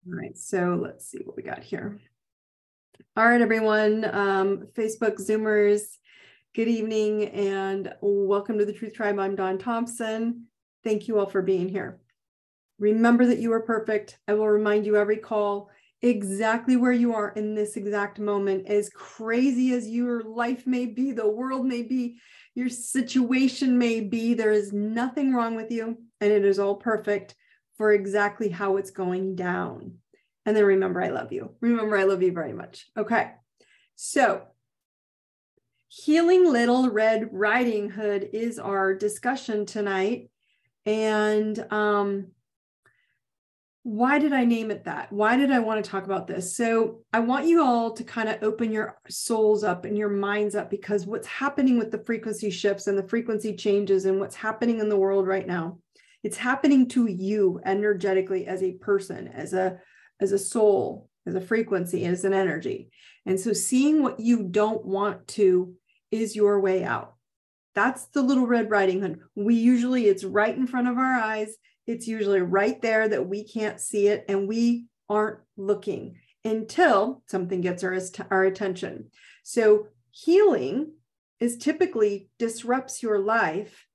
All right, so let's see what we got here. All right, everyone, Facebook Zoomers, good evening and welcome to the Truth Tribe. I'm Dawn Thompson. Thank you all for being here. Remember that you are perfect. I will remind you every call exactly where you are in this exact moment. As crazy as your life may be, the world may be, your situation may be, there is nothing wrong with you, and it is all perfect for exactly how it's going down. And then remember, I love you. Remember, I love you very much. Okay. So Healing Little Red Riding Hood is our discussion tonight. And why did I name it that? Why did I want to talk about this? So I want you all to kind of open your souls up and your minds up, because what's happening with the frequency shifts and the frequency changes and what's happening in the world right now, it's happening to you energetically as a person, as a soul, as a frequency, as an energy. And so seeing what you don't want to is your way out. That's the Little Red Riding Hood. It's right in front of our eyes. It's usually right there that we can't see it, and we aren't looking until something gets our attention. So healing is typically disrupts your life.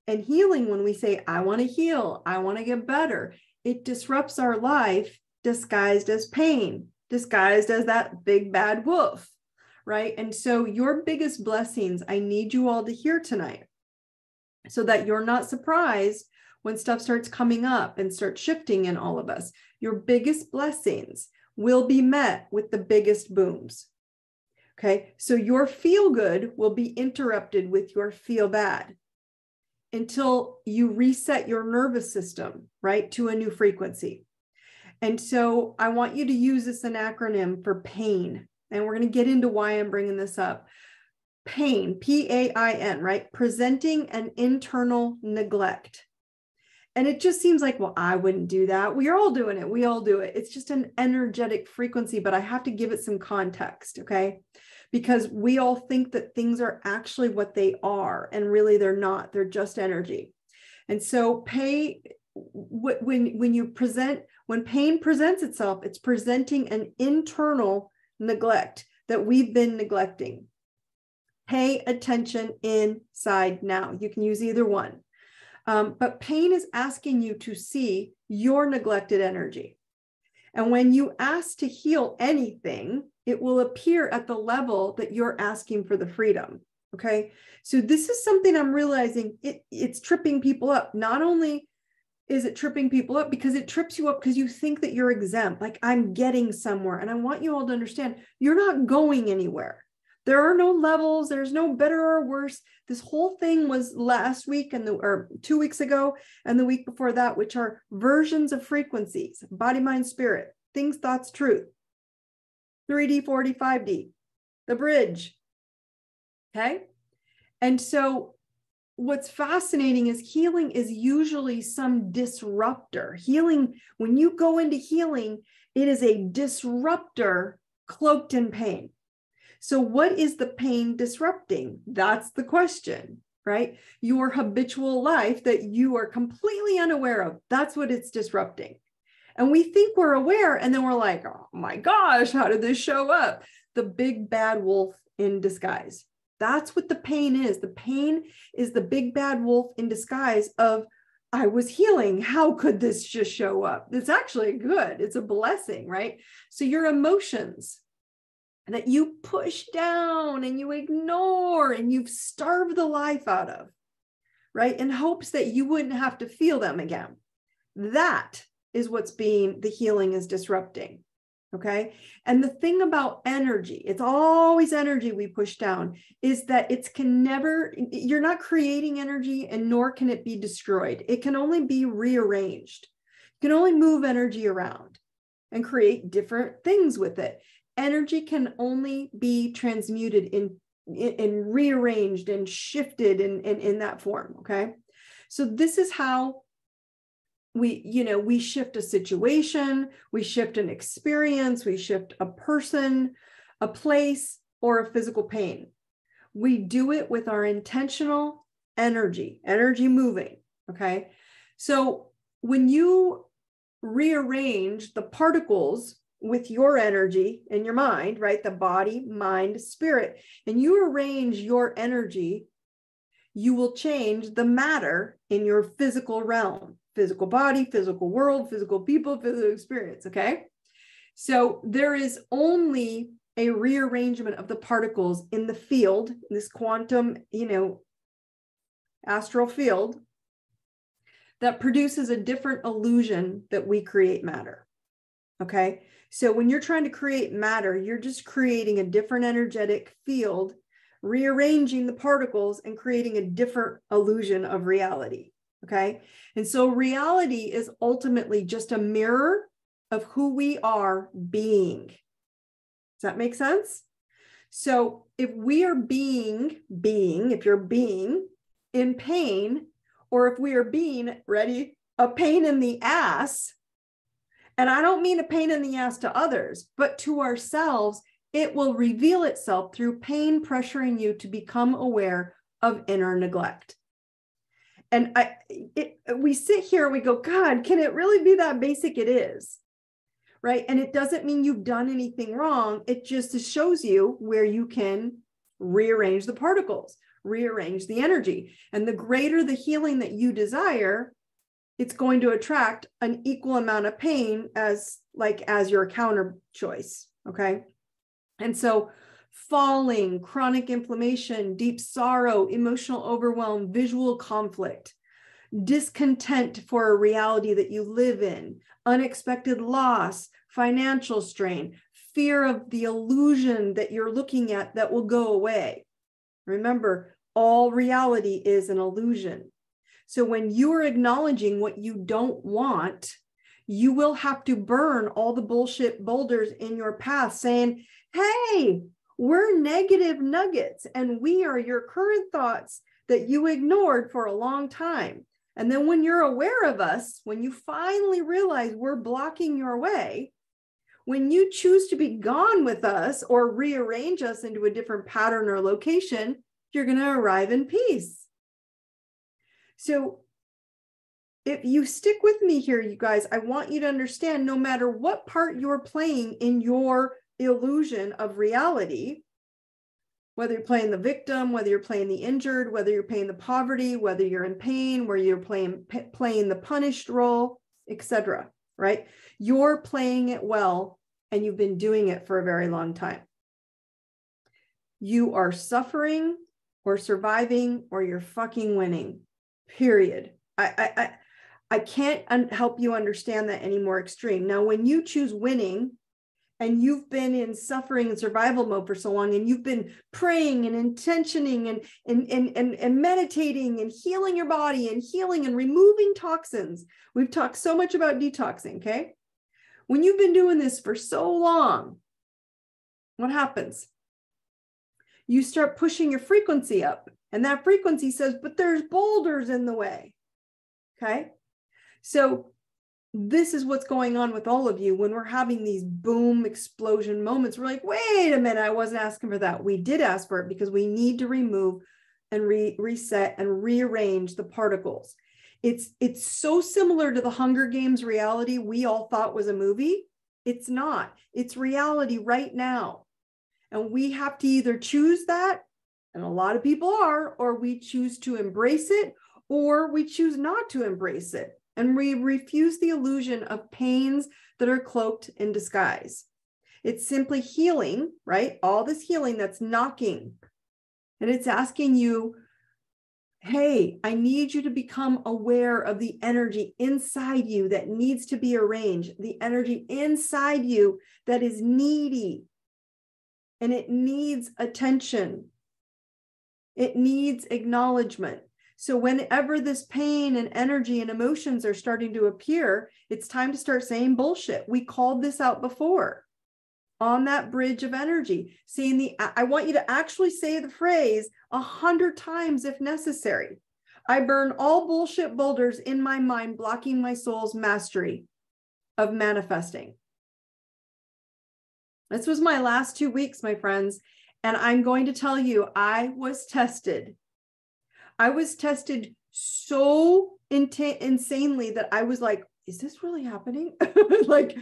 And healing, when we say, I want to heal, I want to get better, it disrupts our life disguised as pain, disguised as that big bad wolf, right? And so your biggest blessings, I need you all to hear tonight so that you're not surprised when stuff starts coming up and starts shifting in all of us. Your biggest blessings will be met with the biggest booms. Okay, so your feel good will be interrupted with your feel bad until you reset your nervous system, right, to a new frequency. And so I want you to use this an acronym for PAIN. And we're going to get into why I'm bringing this up. PAIN, P-A-I-N, right? Presenting an internal neglect. And it just seems like, well, I wouldn't do that. We're all doing it. We all do it. It's just an energetic frequency, but I have to give it some context, okay? Because we all think that things are actually what they are, and really they're not. They're just energy. And so when pain presents itself, it's presenting an internal neglect that we've been neglecting. Pay attention inside now. You can use either one. But pain is asking you to see your neglected energy. And when you ask to heal anything, it will appear at the level that you're asking for the freedom. Okay. So this is something I'm realizing it's tripping people up. Not only is it tripping people up because it trips you up because you think that you're exempt, like I'm getting somewhere. And I want you all to understand you're not going anywhere. There are no levels. There's no better or worse. This whole thing was last week or 2 weeks ago and the week before that, which are versions of frequencies, body, mind, spirit, things, thoughts, truth, 3D, 4D, 5D, the bridge. Okay. And so what's fascinating is healing is usually some disruptor. Healing, when you go into healing, it is a disruptor cloaked in pain. So what is the pain disrupting? That's the question, right? Your habitual life that you are completely unaware of. That's what it's disrupting. And we think we're aware, and then we're like, oh my gosh, how did this show up? The big bad wolf in disguise. That's what the pain is. The pain is the big bad wolf in disguise of, I was healing. How could this just show up? It's actually good. It's a blessing, right? So your emotions that you push down and you ignore and you've starved the life out of, right? In hopes that you wouldn't have to feel them again. That is what's being, the healing is disrupting. Okay. And the thing about energy, it's always energy we push down, is that you're not creating energy, and nor can it be destroyed. It can only be rearranged. You can only move energy around and create different things with it. Energy can only be transmuted and rearranged and shifted in that form. Okay. So this is how we shift a situation, we shift an experience, we shift a person, a place, or a physical pain. We do it with our intentional energy moving. Okay. So when you rearrange the particles with your energy in your mind, right? The body, mind, spirit, and you arrange your energy, you will change the matter in your physical realm, physical body, physical world, physical people, physical experience, okay? So there is only a rearrangement of the particles in the field, this quantum, astral field, that produces a different illusion that we create matter, okay? So when you're trying to create matter, you're just creating a different energetic field, rearranging the particles and creating a different illusion of reality, okay? And so reality is ultimately just a mirror of who we are being. Does that make sense? So if we are if you're being in pain, or if we are being, ready, a pain in the ass, and I don't mean a pain in the ass to others, but to ourselves, it will reveal itself through pain pressuring you to become aware of inner neglect. And we sit here and we go, God, can it really be that basic? It is, right? And it doesn't mean you've done anything wrong. It just shows you where you can rearrange the particles, rearrange the energy. And the greater the healing that you desire, it's going to attract an equal amount of pain as your counter choice, okay? And so falling, chronic inflammation, deep sorrow, emotional overwhelm, visual conflict, discontent for a reality that you live in, unexpected loss, financial strain, fear of the illusion that you're looking at that will go away. Remember, all reality is an illusion. So when you are acknowledging what you don't want, you will have to burn all the bullshit boulders in your path saying, hey, we're negative nuggets and we are your current thoughts that you ignored for a long time. And then when you're aware of us, when you finally realize we're blocking your way, when you choose to be gone with us or rearrange us into a different pattern or location, you're going to arrive in peace. So if you stick with me here, you guys, I want you to understand no matter what part you're playing in your illusion of reality, whether you're playing the victim, whether you're playing the injured, whether you're playing the poverty, whether you're in pain, where you're playing the punished role, etc., right? You're playing it well, and you've been doing it for a very long time. You are suffering or surviving, or you're fucking winning, period. I can't help you understand that any more extreme. Now, when you choose winning, and you've been in suffering and survival mode for so long, and you've been praying and intentioning and meditating and healing your body and healing and removing toxins. We've talked so much about detoxing, okay? When you've been doing this for so long, what happens? You start pushing your frequency up, and that frequency says, but there's boulders in the way, okay? So this is what's going on with all of you when we're having these boom explosion moments. We're like, wait a minute, I wasn't asking for that. We did ask for it because we need to remove and reset and rearrange the particles. It's so similar to the Hunger Games reality we all thought was a movie. It's not. It's reality right now. And we have to either choose that, and a lot of people are, or we choose to embrace it, or we choose not to embrace it. And we refuse the illusion of pains that are cloaked in disguise. It's simply healing, right? All this healing that's knocking. And it's asking you, hey, I need you to become aware of the energy inside you that needs to be arranged, the energy inside you that is needy. And it needs attention. It needs acknowledgement. So whenever this pain and energy and emotions are starting to appear, it's time to start saying bullshit. We called this out before on that bridge of energy. I want you to actually say the phrase 100 times if necessary. I burn all bullshit boulders in my mind, blocking my soul's mastery of manifesting. This was my last 2 weeks, my friends. And I'm going to tell you, I was tested. I was tested so insanely that I was like, is this really happening? Like,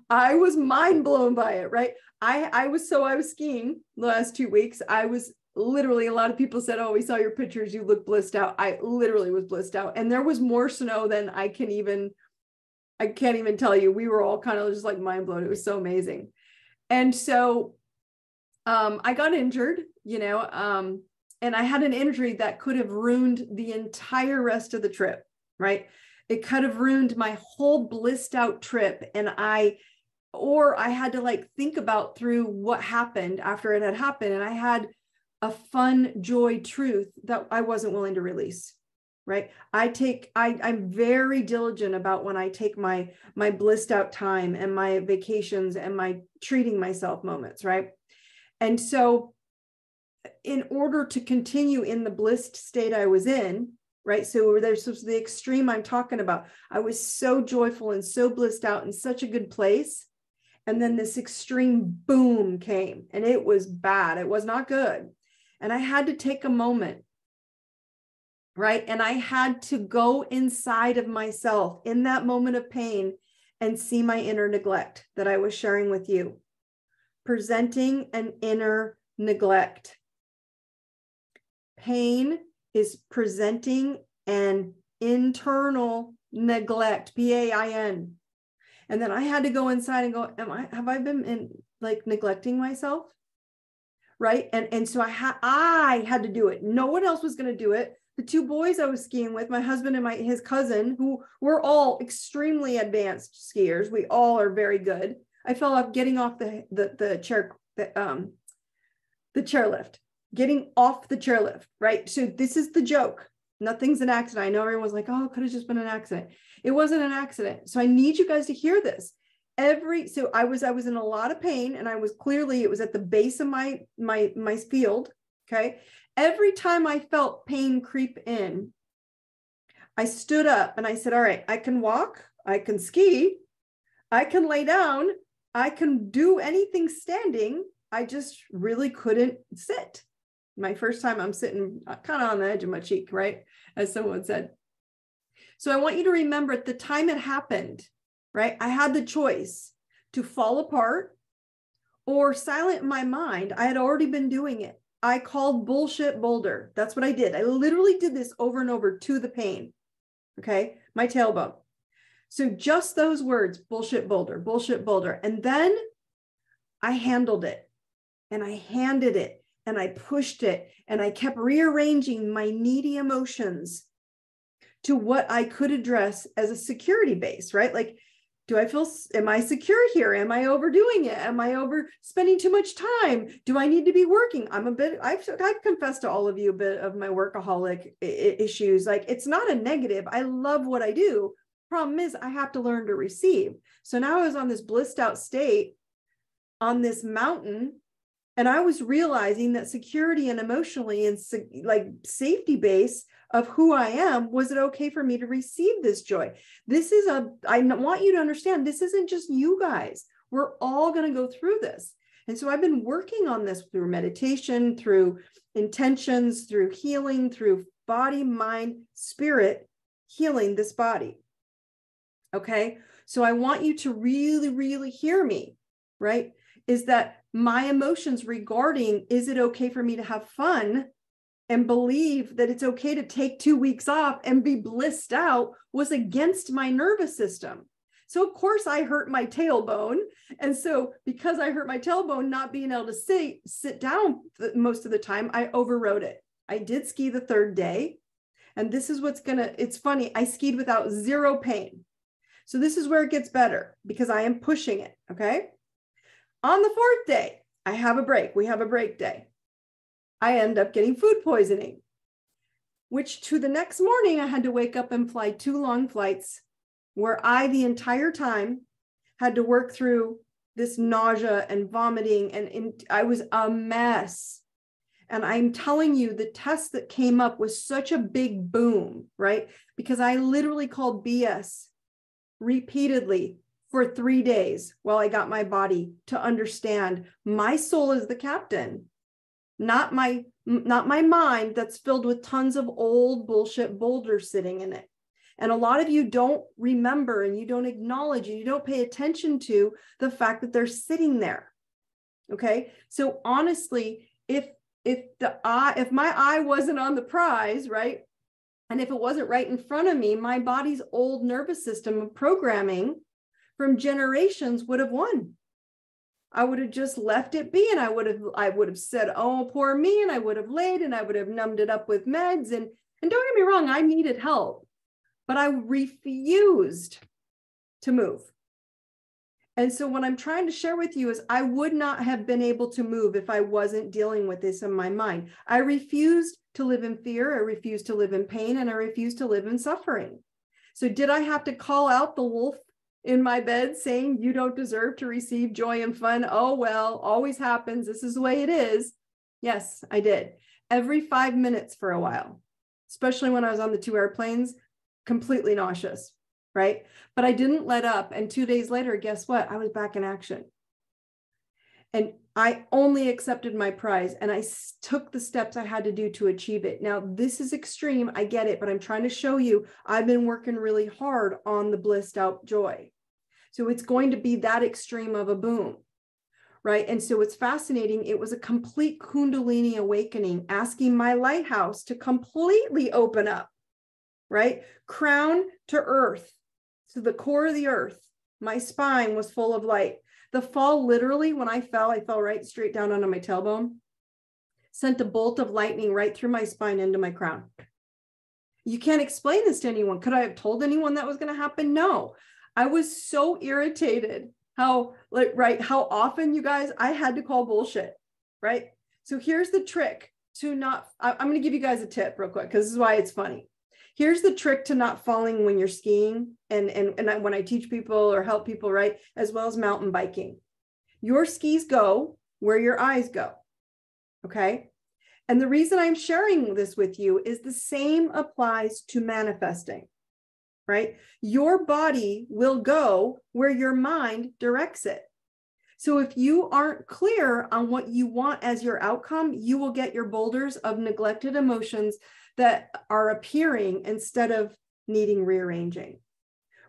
I was mind blown by it, right? I was skiing the last 2 weeks. I was literally, a lot of people said, oh, we saw your pictures, you look blissed out. I literally was blissed out. And there was more snow than I can't even tell you. We were all kind of just like mind blown. It was so amazing. And so I got injured, and I had an injury that could have ruined the entire rest of the trip, right? It could have ruined my whole blissed out trip. And I had to like think about through what happened after it had happened. And I had a fun, joy, truth that I wasn't willing to release, right? I'm very diligent about when I take my blissed out time and my vacations and my treating myself moments, right? And so in order to continue in the blissed state I was in, right? So there's the extreme I'm talking about. I was so joyful and so blissed out in such a good place. And then this extreme boom came, and it was bad. It was not good. And I had to take a moment, right? And I had to go inside of myself in that moment of pain and see my inner neglect that I was sharing with you. Presenting an inner neglect. Pain is presenting an internal neglect, PAIN. And then I had to go inside and go, have I been neglecting myself? Right. And so I had to do it. No one else was going to do it. The 2 boys I was skiing with, my husband and his cousin, who were all extremely advanced skiers. We all are very good. I fell off getting off the chairlift, getting off the chairlift, right? So this is the joke. Nothing's an accident. I know everyone's like, oh, it could have just been an accident. It wasn't an accident. So I need you guys to hear this. So I was in a lot of pain, and it was at the base of my field. Okay. Every time I felt pain creep in, I stood up and I said, all right, I can walk, I can ski, I can lay down, I can do anything standing. I just really couldn't sit. My first time I'm sitting kind of on the edge of my cheek, right? As someone said. So I want you to remember at the time it happened, right? I had the choice to fall apart or silent my mind. I had already been doing it. I called bullshit boulder. That's what I did. I literally did this over and over to the pain. Okay. My tailbone. So just those words, bullshit boulder, bullshit boulder. And then I handled it, and I handed it, and I pushed it, and I kept rearranging my needy emotions to what I could address as a security base, right? Like, am I secure here? Am I overdoing it? Am I over spending too much time? Do I need to be working? I've confessed to all of you a bit of my workaholic issues. Like, it's not a negative. I love what I do. Problem is, I have to learn to receive. So now I was on this blissed out state on this mountain, and I was realizing that security and emotionally and safety base of who I am, was it okay for me to receive this joy? I want you to understand, this isn't just you guys. We're all going to go through this. And so I've been working on this through meditation, through intentions, through healing, through body, mind, spirit, healing this body. Okay. So I want you to really, really hear me, right? Is that my emotions regarding, is it okay for me to have fun and believe that it's okay to take 2 weeks off and be blissed out, was against my nervous system. So of course I hurt my tailbone. And so because I hurt my tailbone, not being able to sit down most of the time, I overrode it. I did ski the 3rd day. And this is it's funny. I skied without 0 pain. So this is where it gets better, because I am pushing it. Okay. On the 4th day, I have a break. We have a break day. I end up getting food poisoning, which to the next morning, I had to wake up and fly 2 long flights where I, the entire time, had to work through this nausea and vomiting, and I was a mess. And I'm telling you, the test that came up was such a big boom, right? Because I literally called BS repeatedly for 3 days while I got my body to understand my soul is the captain, not my mind that's filled with tons of old bullshit boulders sitting in it. And a lot of you don't remember, and you don't acknowledge, and you don't pay attention to the fact that they're sitting there. Okay. So honestly, if my eye wasn't on the prize, right? And if it wasn't right in front of me, my body's old nervous system of programming from generations would have won. I would have just left it be, and I would have said, oh, poor me, and I would have laid, and I would have numbed it up with meds. And don't get me wrong, I needed help, but I refused to move. And so what I'm trying to share with you is I would not have been able to move if I wasn't dealing with this in my mind. I refused to live in fear. I refused to live in pain, and I refused to live in suffering. So did I have to call out the wolf in my bed saying, you don't deserve to receive joy and fun? Oh, well, always happens. This is the way it is. Yes, I did. Every 5 minutes for a while, especially when I was on the 2 airplanes, completely nauseous, right? But I didn't let up. And 2 days later, guess what? I was back in action. And I only accepted my prize, and I took the steps I had to do to achieve it. Now, this is extreme. I get it, but I'm trying to show you I've been working really hard on the blissed out joy. So it's going to be that extreme of a boom, right? And so it's fascinating. It was a complete Kundalini awakening, asking my lighthouse to completely open up, right? Crown to earth, to the core of the earth. My spine was full of light. The fall, literally, when I fell right straight down onto my tailbone, sent a bolt of lightning right through my spine into my crown. You can't explain this to anyone. Could I have told anyone that was going to happen? No. I was so irritated how often, you guys, I had to call bullshit, right? So here's the trick to not, I'm going to give you guys a tip real quick, because this is why it's funny. Here's the trick to not falling when you're skiing, and when I teach people or help people, right, as well as mountain biking. Your skis go where your eyes go, okay? And the reason I'm sharing this with you is the same applies to manifesting, right? Your body will go where your mind directs it. So if you aren't clear on what you want as your outcome, you will get your boulders of neglected emotions that are appearing instead of needing rearranging.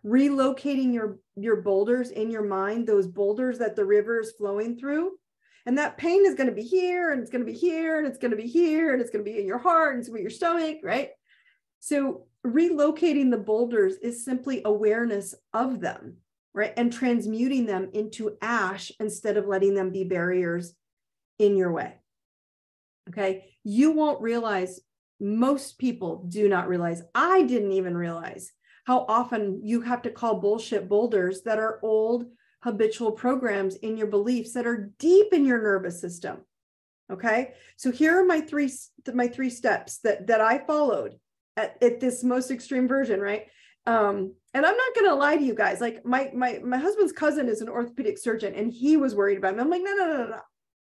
Relocating your boulders in your mind, those boulders that the river is flowing through, and that pain is going to be here, and it's going to be here, and it's going to be here, and it's going to be in your heart, and it's in your stomach, right? So relocating the boulders is simply awareness of them, right? And transmuting them into ash instead of letting them be barriers in your way. Okay. You won't realize, most people do not realize, I didn't even realize how often you have to call bullshit boulders that are old habitual programs in your beliefs that are deep in your nervous system. Okay. So here are my three steps that I followed at this most extreme version, right? And I'm not going to lie to you guys. Like my husband's cousin is an orthopedic surgeon, and he was worried about me. I'm like, no.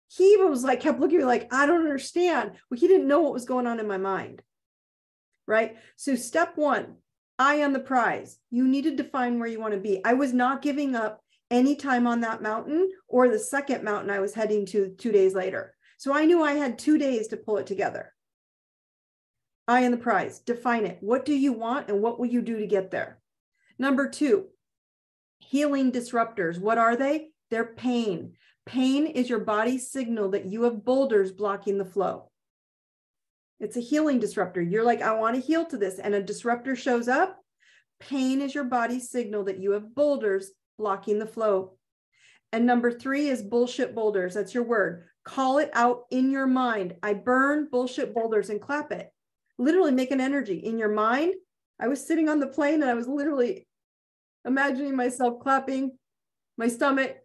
He was like, kept looking at me like, I don't understand. Well, he didn't know what was going on in my mind, right? So step one, eye on the prize. You need to define where you want to be. I was not giving up any time on that mountain or the second mountain I was heading to 2 days later. So I knew I had 2 days to pull it together. Eye on the prize, define it. What do you want, and what will you do to get there? Number 2, healing disruptors. What are they? They're pain. Pain is your body's signal that you have boulders blocking the flow. It's a healing disruptor. You're like, I want to heal to this, and a disruptor shows up. Pain is your body's signal that you have boulders blocking the flow. And number 3 is bullshit boulders. That's your word. Call it out in your mind. I burn bullshit boulders, and clap it. Literally make an energy in your mind. I was sitting on the plane, and I was literally imagining myself clapping my stomach,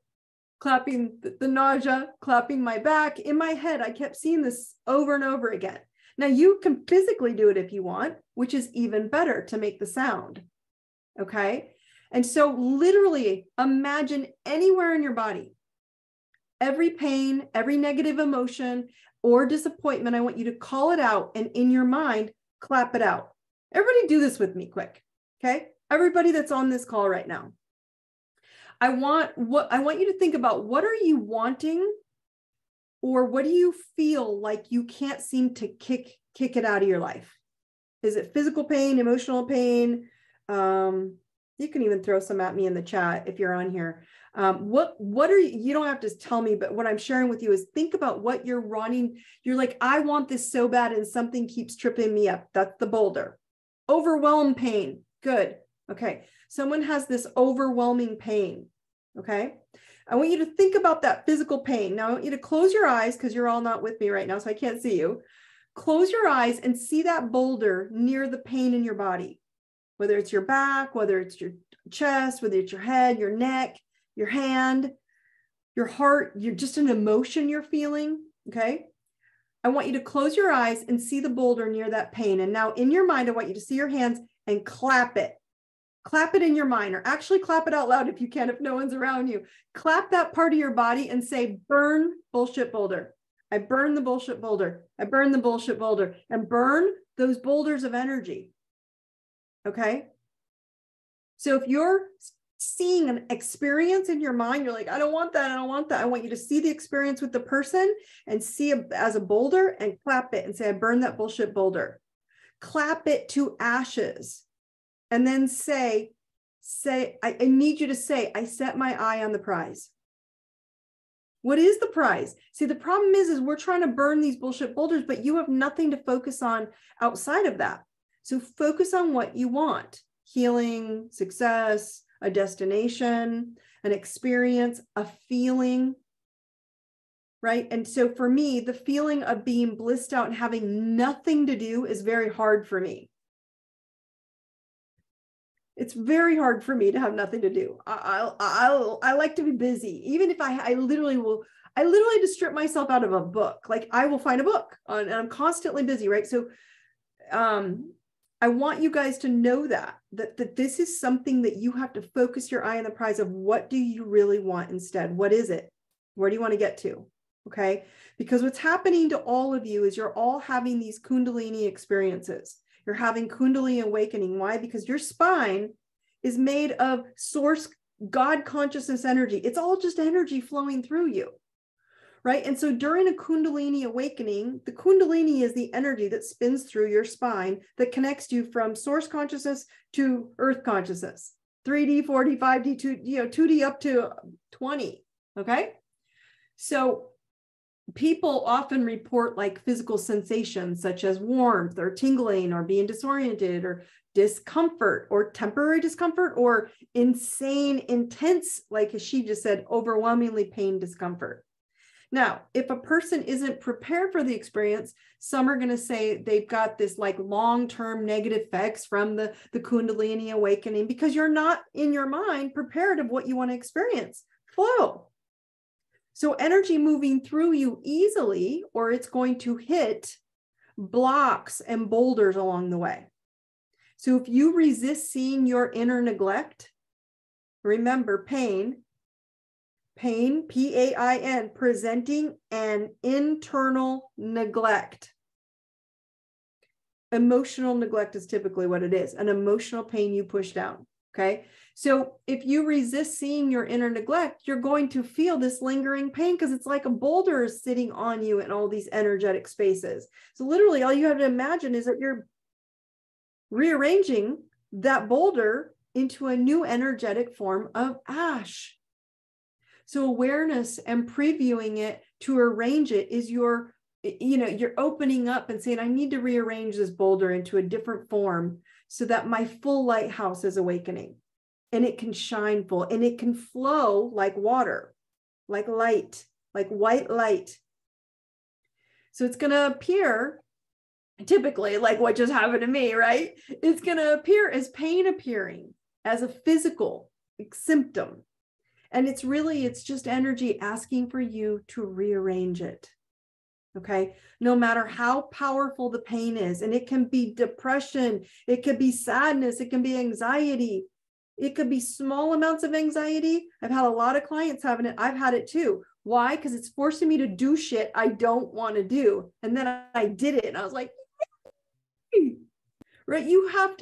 clapping the nausea, clapping my back. In my head, I kept seeing this over and over again. Now you can physically do it if you want, which is even better to make the sound. Okay. And so literally imagine anywhere in your body, every pain, every negative emotion or disappointment, I want you to call it out, and in your mind, clap it out. Everybody do this with me quick. Okay. Everybody that's on this call right now. I want you to think about, what are you wanting, or what do you feel like you can't seem to kick it out of your life? Is it physical pain, emotional pain, You can even throw some at me in the chat if you're on here. What are you don't have to tell me, but what I'm sharing with you is think about what you're wanting. You're like, I want this so bad and something keeps tripping me up. That's the boulder. Overwhelm pain. Good. Okay. Someone has this overwhelming pain. Okay. I want you to think about that physical pain. Now I want you to close your eyes because you're all not with me right now, so I can't see you. Close your eyes and see that boulder near the pain in your body, whether it's your back, whether it's your chest, whether it's your head, your neck, your hand, your heart, you're just an emotion you're feeling. Okay. I want you to close your eyes and see the boulder near that pain. And now in your mind, I want you to see your hands and clap it. Clap it in your mind, or actually clap it out loud if you can, if no one's around you. Clap that part of your body and say, burn bullshit boulder. I burn the bullshit boulder. I burn the bullshit boulder, and burn those boulders of energy. Okay. So if you're seeing an experience in your mind, you're like, I don't want that. I don't want that. I want you to see the experience with the person and see it as a boulder and clap it and say, I burn that bullshit boulder. Clap it to ashes. And then say, I need you to say, I set my eye on the prize. What is the prize? See, the problem is we're trying to burn these bullshit boulders, but you have nothing to focus on outside of that. So focus on what you want: healing, success, a destination, an experience, a feeling, right? And so for me, the feeling of being blissed out and having nothing to do is very hard for me. It's very hard for me to have nothing to do. I like to be busy. Even if I literally just strip myself out of a book. Like I will find a book and I'm constantly busy, right? So I want you guys to know that this is something that you have to focus your eye on the prize of. What do you really want instead? What is it? Where do you want to get to? Okay. Because what's happening to all of you is you're all having these Kundalini experiences. You're having Kundalini awakening. Why? Because your spine is made of source God consciousness energy. It's all just energy flowing through you, right? And so during a Kundalini awakening, the Kundalini is the energy that spins through your spine that connects you from source consciousness to earth consciousness, 3D, 4D, 5D, 2D up to 20, okay? So people often report like physical sensations such as warmth or tingling or being disoriented or discomfort or temporary discomfort or insane, intense, like she just said, overwhelmingly pain discomfort. Now, if a person isn't prepared for the experience, some are going to say they've got this like long-term negative effects from the Kundalini awakening because you're not in your mind prepared of what you want to experience. Flow. So energy moving through you easily, or it's going to hit blocks and boulders along the way. So if you resist seeing your inner neglect, remember pain, P-A-I-N, presenting an internal neglect. Emotional neglect is typically what it is, an emotional pain you push down. Okay. So if you resist seeing your inner neglect, you're going to feel this lingering pain because it's like a boulder is sitting on you in all these energetic spaces. So literally all you have to imagine is that you're rearranging that boulder into a new energetic form of ash. So awareness and previewing it to arrange it is you're opening up and saying, I need to rearrange this boulder into a different form so that my full lighthouse is awakening and it can shine full and it can flow like water, like light, like white light. So it's going to appear typically like what just happened to me, right? It's going to appear as pain appearing as a physical symptom. And it's just energy asking for you to rearrange it. Okay. No matter how powerful the pain is, and it can be depression, it could be sadness, it can be anxiety, it could be small amounts of anxiety. I've had a lot of clients having it. I've had it too. Why? Because it's forcing me to do shit I don't want to do. And then I did it. And I was like, yay! Right. You have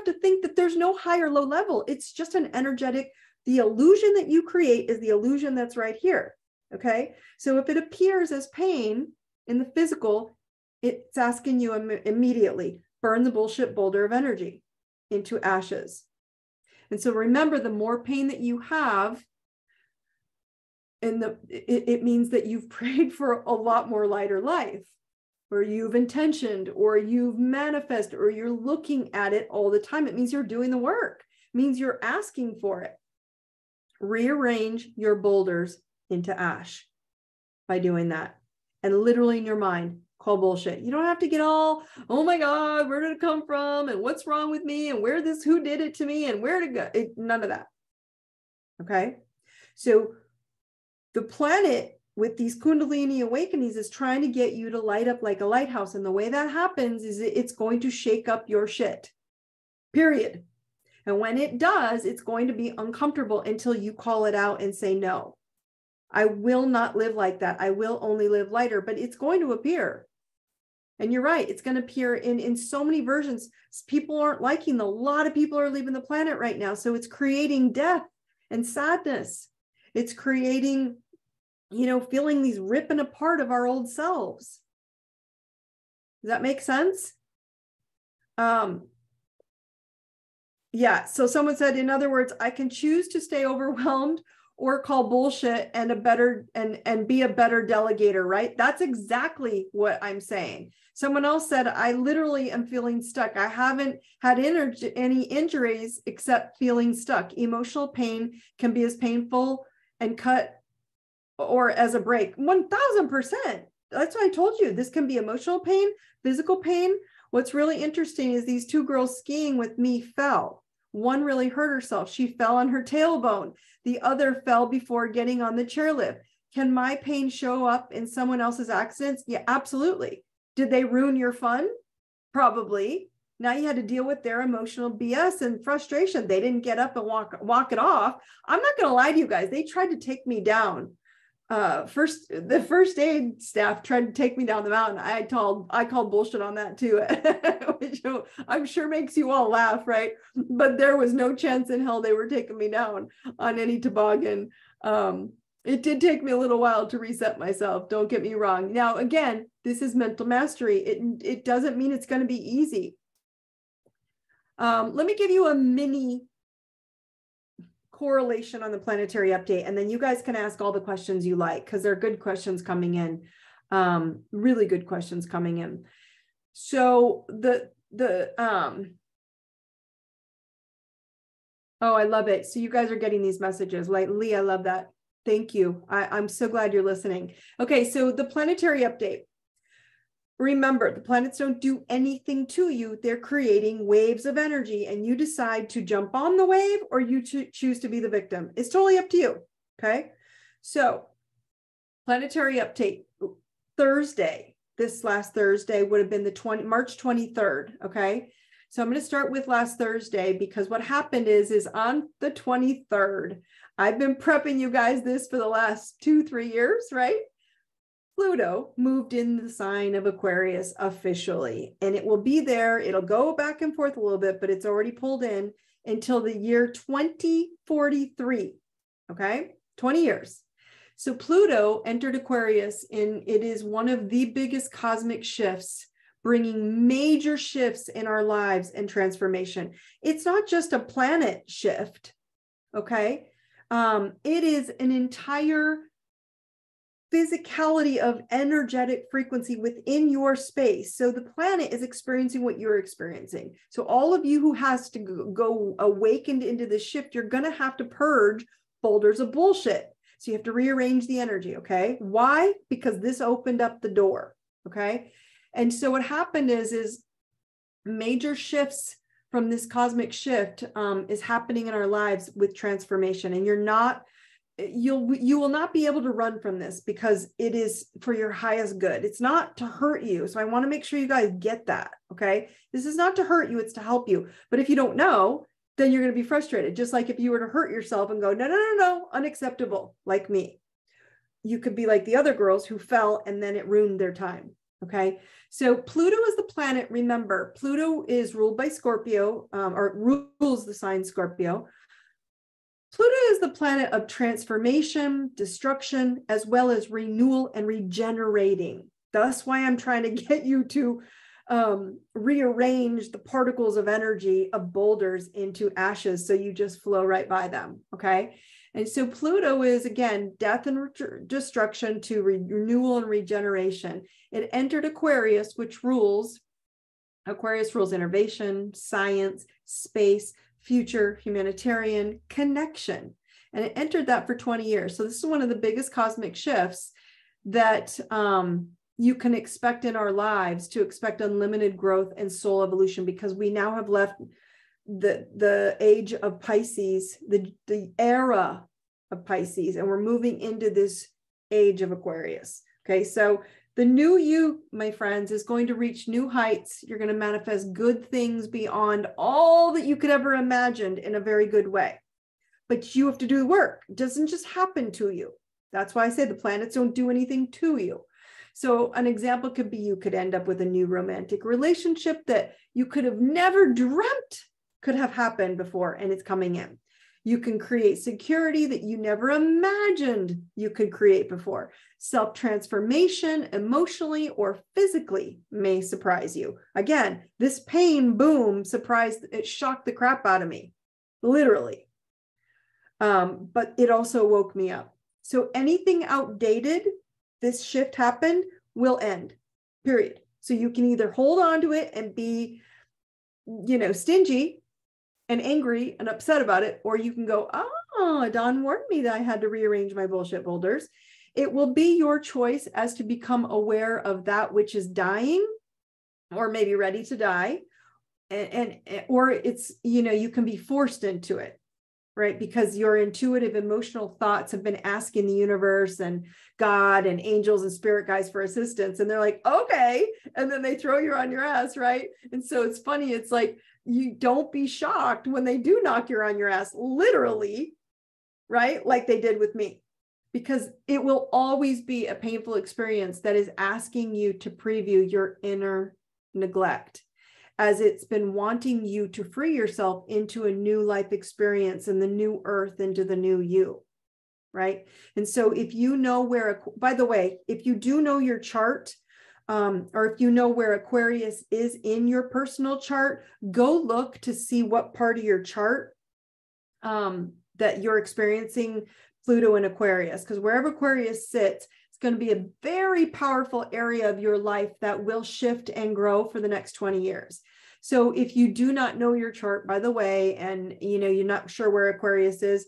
to think that there's no high or low level. It's just an energetic. The illusion that you create is the illusion that's right here. Okay. So if it appears as pain in the physical, it's asking you immediately, burn the bullshit boulder of energy into ashes. And so remember, the more pain that you have, and it means that you've prayed for a lot more lighter life, or you've intentioned, or you've manifested, or you're looking at it all the time. It means you're doing the work. It means you're asking for it. Rearrange your boulders into ash by doing that. And literally in your mind, call bullshit. You don't have to get all, oh my God, where did it come from? And what's wrong with me? And who did it to me? And where to go? None of that. Okay. So the planet with these Kundalini awakenings is trying to get you to light up like a lighthouse. And the way that happens is it's going to shake up your shit, period. And when it does, it's going to be uncomfortable until you call it out and say, no, I will not live like that. I will only live lighter, but it's going to appear. And you're right. It's going to appear in so many versions. People aren't liking a lot of people are leaving the planet right now. So it's creating death and sadness. It's creating, feeling these ripping apart of our old selves. Does that make sense? Yeah. So someone said, in other words, I can choose to stay overwhelmed or call bullshit and be a better delegator, right? That's exactly what I'm saying. Someone else said, I literally am feeling stuck. I haven't had any injuries except feeling stuck. Emotional pain can be as painful and cut or as a break. 1000%. That's what I told you. This can be emotional pain, physical pain. What's really interesting is these two girls skiing with me fell. One really hurt herself. She fell on her tailbone. The other fell before getting on the chairlift. Can my pain show up in someone else's accidents? Yeah, absolutely. Did they ruin your fun? Probably. Now you had to deal with their emotional BS and frustration. They didn't get up and walk it off. I'm not going to lie to you guys. They tried to take me down. The first aid staff tried to take me down the mountain. I called bullshit on that too, which I'm sure makes you all laugh, right? But there was no chance in hell they were taking me down on any toboggan. It did take me a little while to reset myself. Don't get me wrong. Now, again, this is mental mastery. It doesn't mean it's going to be easy. Let me give you a mini correlation on the planetary update, and then you guys can ask all the questions you like, because there are good questions coming in, really good questions coming in. So oh, I love it. So you guys are getting these messages like Lee, I love that. Thank you. I'm so glad you're listening. Okay, so the planetary update. Remember, the planets don't do anything to you. They're creating waves of energy, and you decide to jump on the wave or you choose to be the victim. It's totally up to you. Okay. So planetary update Thursday, this last Thursday would have been the March 23rd. Okay. So I'm going to start with last Thursday, because what happened is on the 23rd, I've been prepping you guys this for the last 2-3 years, right? Pluto moved in the sign of Aquarius officially, and it will be there. It'll go back and forth a little bit, but it's already pulled in until the year 2043. Okay, 20 years. So Pluto entered Aquarius, and it is one of the biggest cosmic shifts, bringing major shifts in our lives and transformation. It's not just a planet shift. Okay, it is an entire physicality of energetic frequency within your space. So the planet is experiencing what you're experiencing. So all of you who has to go awakened into this shift, you're going to have to purge boulders of bullshit. So you have to rearrange the energy. Okay. Why? Because this opened up the door. Okay. And so what happened is major shifts from this cosmic shift is happening in our lives with transformation. And you will not be able to run from this, because it is for your highest good. It's not to hurt you. So I want to make sure you guys get that. Okay. This is not to hurt you. It's to help you. But if you don't know, then you're going to be frustrated. Just like if you were to hurt yourself and go, no, unacceptable, like me. You could be like the other girls who fell and then it ruined their time. Okay. So Pluto is the planet. Remember, Pluto is ruled by Scorpio, or rules the sign Scorpio. Pluto is the planet of transformation, destruction, as well as renewal and regenerating. That's why I'm trying to get you to rearrange the particles of energy of boulders into ashes, so you just flow right by them. Okay. And so Pluto is, again, death and destruction to renewal and regeneration. It entered Aquarius, which rules innovation, science, space, future, humanitarian, connection. And it entered that for 20 years. So this is one of the biggest cosmic shifts that you can expect in our lives, to expect unlimited growth and soul evolution, because we now have left the age of Pisces, the era of Pisces, and we're moving into this age of Aquarius. Okay, so the new you, my friends, is going to reach new heights. You're going to manifest good things beyond all that you could ever imagine in a very good way. But you have to do the work. It doesn't just happen to you. That's why I say the planets don't do anything to you. So an example could be, you could end up with a new romantic relationship that you could have never dreamt could have happened before, and it's coming in. You can create security that you never imagined you could create before. Self-transformation, emotionally or physically, may surprise you. Again, this pain, boom, surprised, it shocked the crap out of me, literally. But it also woke me up. So anything outdated, this shift happened, will end, period. So you can either hold on to it and be, stingy and angry and upset about it, or you can go, oh, Don warned me that I had to rearrange my bullshit boulders. It will be your choice as to become aware of that which is dying, or maybe ready to die. Or it's, you can be forced into it, right? Because your intuitive, emotional thoughts have been asking the universe and God and angels and spirit guides for assistance. And they're like, okay. And then they throw you on your ass, right? And so it's funny. It's like, you don't be shocked when they do knock you on your ass, literally, right? Like they did with me, because it will always be a painful experience that is asking you to preview your inner neglect, as it's been wanting you to free yourself into a new life experience and the new earth, into the new you, right? And so if you know where, by the way, if you do know your chart, or if you know where Aquarius is in your personal chart, go look to see what part of your chart that you're experiencing Pluto in Aquarius, because wherever Aquarius sits, it's going to be a very powerful area of your life that will shift and grow for the next 20 years. So if you do not know your chart, by the way, and you're not sure where Aquarius is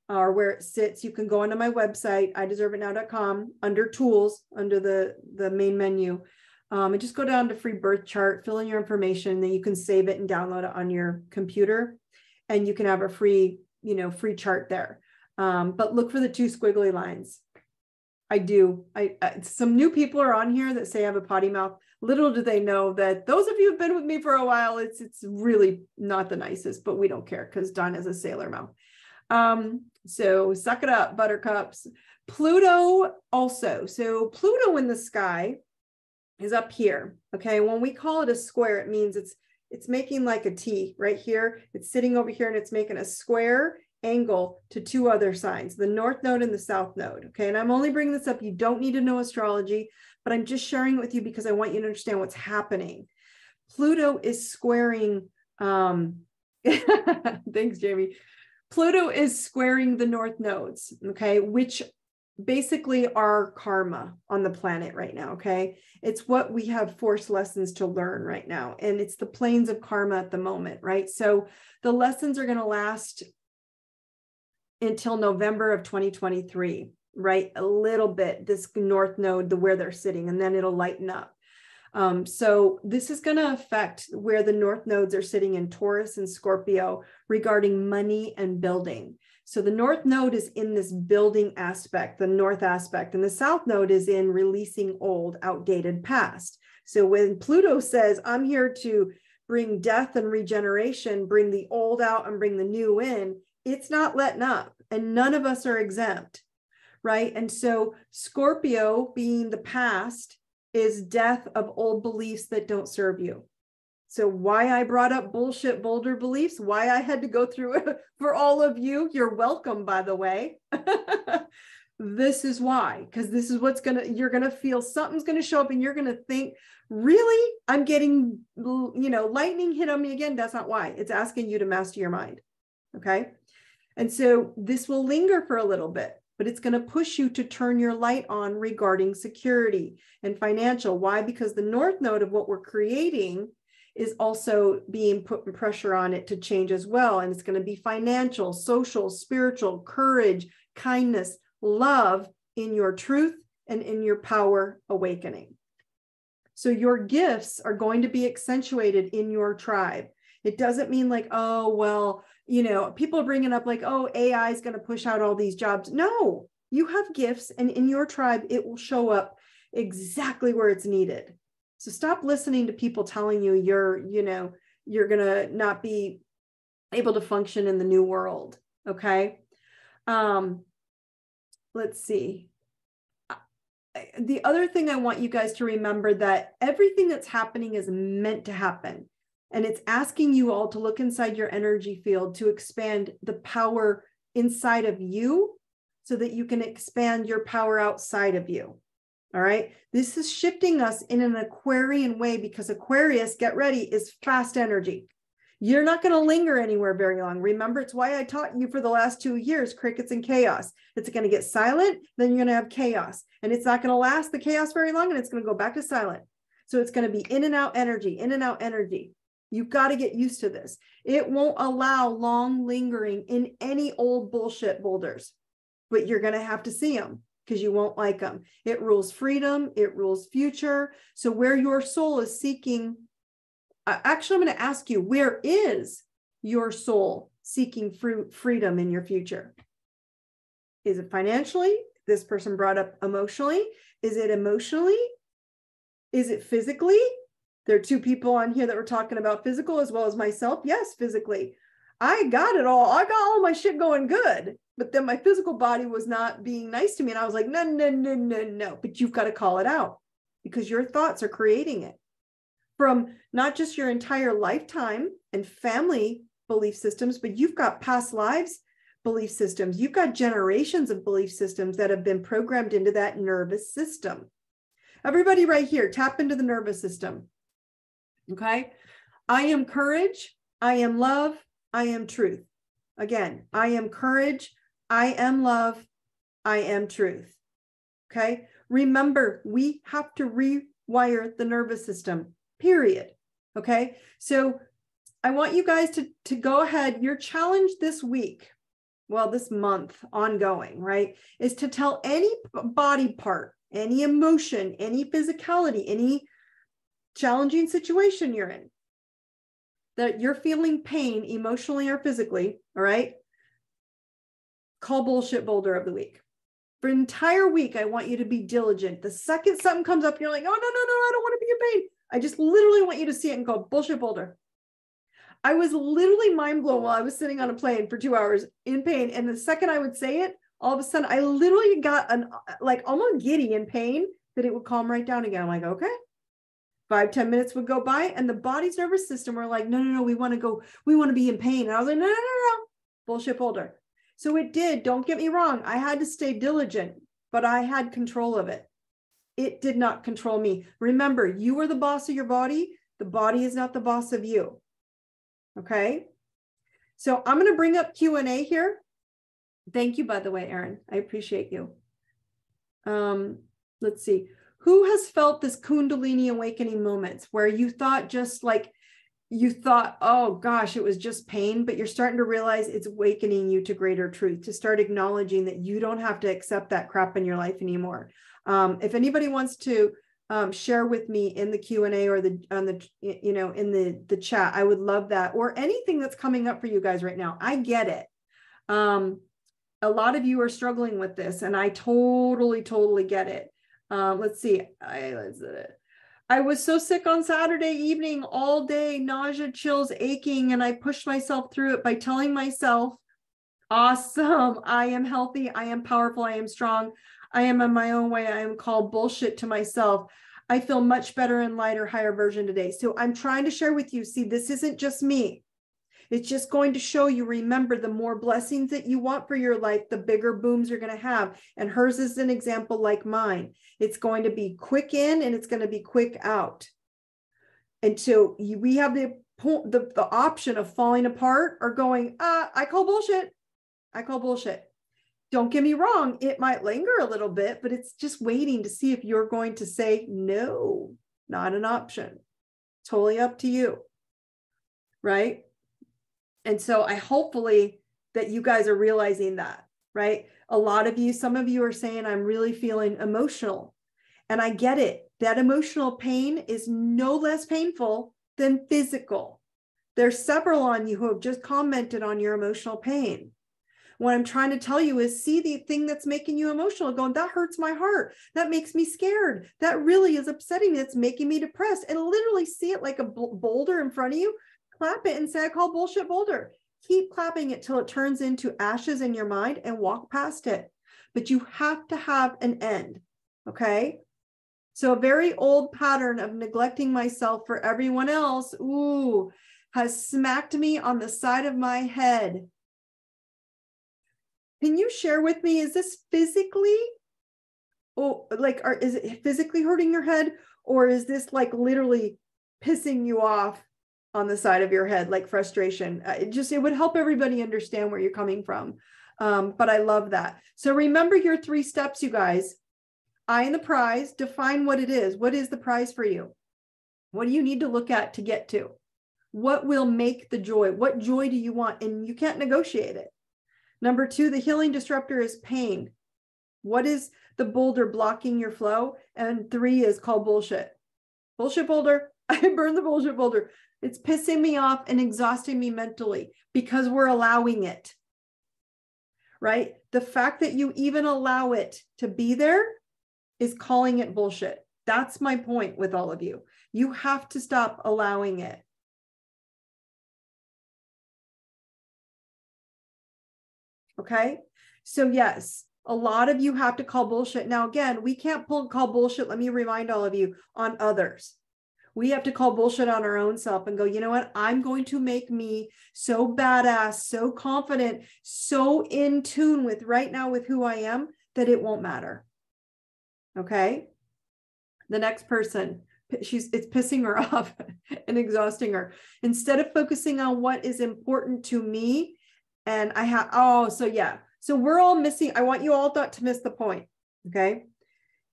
or where it sits, you can go onto my website, ideserveitnow.com, under tools, under the main menu, and just go down to free birth chart, fill in your information, then you can save it and download it on your computer, and you can have a free chart there. But look for the 2 squiggly lines. I do. Some new people are on here that say I have a potty mouth. Little do they know that those of you who've been with me for a while, it's really not the nicest, but we don't care because Don has a sailor mouth. So suck it up, buttercups. Pluto also. So Pluto in the sky is up here. Okay. When we call it a square, it means it's making like a T right here. It's sitting over here and it's making a square angle to 2 other signs, the north node and the south node. Okay. And I'm only bringing this up. You don't need to know astrology, but I'm just sharing it with you because I want you to understand what's happening. Pluto is squaring, thanks, Jamie. Pluto is squaring the north nodes, okay, which basically are karma on the planet right now, okay? It's what we have forced lessons to learn right now, and it's the planes of karma at the moment, right? So the lessons are going to last until November of 2023, right? A little bit, this north node, where they're sitting, and then it'll lighten up. So this is going to affect where the north nodes are sitting in Taurus and Scorpio regarding money and building. So the north node is in this building aspect, the north aspect, and the south node is in releasing old, outdated past. So when Pluto says, I'm here to bring death and regeneration, bring the old out and bring the new in, it's not letting up, and none of us are exempt, right? And so Scorpio, being the past, is death of old beliefs that don't serve you. So why I brought up bullshit boulder beliefs, why I had to go through it for all of you. You're welcome, by the way. This is why, because this is what's you're gonna feel something's gonna show up and you're gonna think, really, I'm getting, lightning hit on me again. That's not why. It's asking you to master your mind. Okay. And so this will linger for a little bit, but it's going to push you to turn your light on regarding security and financial. Why? Because the north node of what we're creating is also being put pressure on it to change as well. And it's going to be financial, social, spiritual, courage, kindness, love in your truth and in your power awakening. So your gifts are going to be accentuated in your tribe. It doesn't mean like, oh, well, people are bringing up like, oh, AI is going to push out all these jobs. No, you have gifts, and in your tribe, it will show up exactly where it's needed. So stop listening to people telling you you're going to not be able to function in the new world. Okay. Let's see. The other thing I want you guys to remember, that everything that's happening is meant to happen. And it's asking you all to look inside your energy field to expand the power inside of you so that you can expand your power outside of you. All right. This is shifting us in an Aquarian way, because Aquarius, get ready, is fast energy. You're not going to linger anywhere very long. Remember, it's why I taught you for the last 2 years, crickets and chaos. It's going to get silent, then you're going to have chaos. And it's not going to last the chaos very long, and it's going to go back to silent. So it's going to be in and out energy, in and out energy. You've got to get used to this. It won't allow long lingering in any old bullshit boulders, but you're going to have to see them because you won't like them. It rules freedom. It rules future. So where your soul is seeking, actually, I'm going to ask you, where is your soul seeking freedom in your future? Is it financially? This person brought up emotionally. Is it emotionally? Is it physically? There are 2 people on here that were talking about physical as well as myself. Yes, physically. I got it all. I got all my shit going good. But then my physical body was not being nice to me. And I was like, no, no, no, no, no. But you've got to call it out, because your thoughts are creating it. From not just your entire lifetime and family belief systems, but you've got past lives belief systems. You've got generations of belief systems that have been programmed into that nervous system. Everybody right here, tap into the nervous system. Okay. I am courage. I am love. I am truth. Again, I am courage. I am love. I am truth. Okay. Remember, we have to rewire the nervous system, period. Okay. So I want you guys to go ahead. Your challenge this week, well, this month ongoing, right, is to tell any body part, any emotion, any physicality, any challenging situation you're in, that you're feeling pain emotionally or physically, all right, call bullshit boulder of the week. For an entire week, I want you to be diligent. The second something comes up, you're like, oh, no, I don't want to be in pain. I just literally want you to see it and go, bullshit boulder. I was literally mind blown while I was sitting on a plane for 2 hours in pain. And the second I would say it, all of a sudden, I literally got almost giddy in pain that it would calm right down again. I'm like, okay. 5-10 minutes would go by and the body's nervous system were like, no, we want to be in pain. And I was like, no, bullshit boulder. So it did. Don't get me wrong. I had to stay diligent, but I had control of it. It did not control me. Remember, you are the boss of your body. The body is not the boss of you. Okay. So I'm going to bring up Q&A here. Thank you, by the way, Erin. I appreciate you. Let's see. Who has felt this Kundalini awakening moments where you thought oh gosh, it was just pain, but you're starting to realize it's awakening you to greater truth, to start acknowledging that you don't have to accept that crap in your life anymore. If anybody wants to share with me in the Q&A or in the chat, I would love that, or anything that's coming up for you guys right now. I get it. A lot of you are struggling with this, and I totally get it. Let's see. I was so sick on Saturday evening, all day, nausea, chills, aching, and I pushed myself through it by telling myself, awesome, I am healthy, I am powerful, I am strong, I am in my own way, I am called bullshit to myself. I feel much better and lighter, higher version today. So I'm trying to share with you, see, this isn't just me. It's just going to show you, remember, the more blessings that you want for your life, the bigger booms you're going to have. And hers is an example like mine. It's going to be quick in and it's going to be quick out. And so we have the option of falling apart or going, I call bullshit. I call bullshit. Don't get me wrong. It might linger a little bit, but it's just waiting to see if you're going to say, no, not an option. Totally up to you. Right? And so I hopefully that you guys are realizing that, right? A lot of you, some of you are saying, I'm really feeling emotional. And I get it. That emotional pain is no less painful than physical. There's several on you who have just commented on your emotional pain. What I'm trying to tell you is see the thing that's making you emotional, going, that hurts my heart. That makes me scared. That really is upsetting me. It's making me depressed. And literally see it like a boulder in front of you. Clap it and say, I call bullshit boulder. Keep clapping it till it turns into ashes in your mind and walk past it. But you have to have an end. Okay. So a very old pattern of neglecting myself for everyone else, has smacked me on the side of my head. Can you share with me, is this physically, is it physically hurting your head? Or is this like literally pissing you off on the side of your head, like frustration? It would help everybody understand where you're coming from. But I love that. So remember your 3 steps, you guys. Eye and the prize, define what it is. What is the prize for you? What do you need to look at to get to? What will make the joy? What joy do you want? And you can't negotiate it. Number 2, the healing disruptor is pain. What is the boulder blocking your flow? And 3 is called bullshit. Bullshit boulder. I burn the bullshit boulder. It's pissing me off and exhausting me mentally because we're allowing it. Right? The fact that you even allow it to be there is calling it bullshit. That's my point with all of you. You have to stop allowing it. Okay. So yes, a lot of you have to call bullshit. Now, again, we can't call bullshit. Let me remind all of you on others. We have to call bullshit on our own self and go, you know what? I'm going to make me so badass, so confident, so in tune with right now with who I am that it won't matter. Okay. The next person, it's pissing her off and exhausting her. Instead of focusing on what is important to me, and so we're all missing. I want you all not to miss the point. Okay.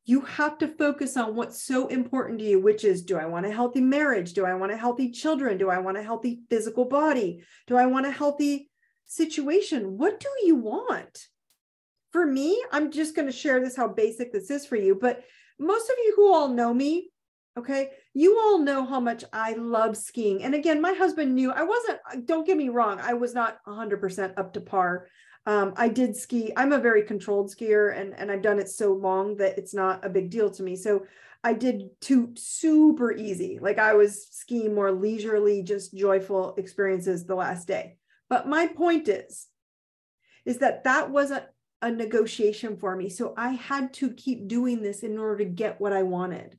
You have to focus on what's so important to you, which is, do I want a healthy marriage? Do I want a healthy children? Do I want a healthy physical body? Do I want a healthy situation? What do you want? For me, I'm just going to share this, how basic this is for you, but most of you who all know me, okay, you all know how much I love skiing. And again, my husband knew don't get me wrong, I was not 100% up to par. I did ski. I'm a very controlled skier and I've done it so long that it's not a big deal to me. So I did 2 super easy, like I was skiing more leisurely, just joyful experiences the last day. But my point is that wasn't a negotiation for me. So I had to keep doing this in order to get what I wanted.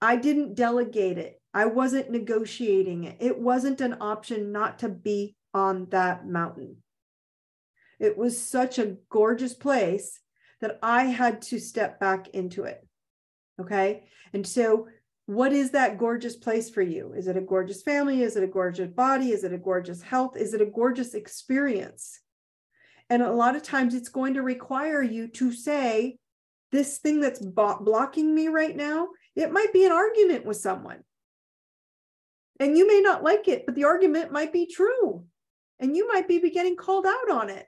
I didn't delegate it. I wasn't negotiating it. It wasn't an option not to be on that mountain. It was such a gorgeous place that I had to step back into it. Okay. And so what is that gorgeous place for you? Is it a gorgeous family? Is it a gorgeous body? Is it a gorgeous health? Is it a gorgeous experience? And a lot of times it's going to require you to say, this thing that's blocking me right now, it might be an argument with someone. And you may not like it, but the argument might be true. And you might be getting called out on it.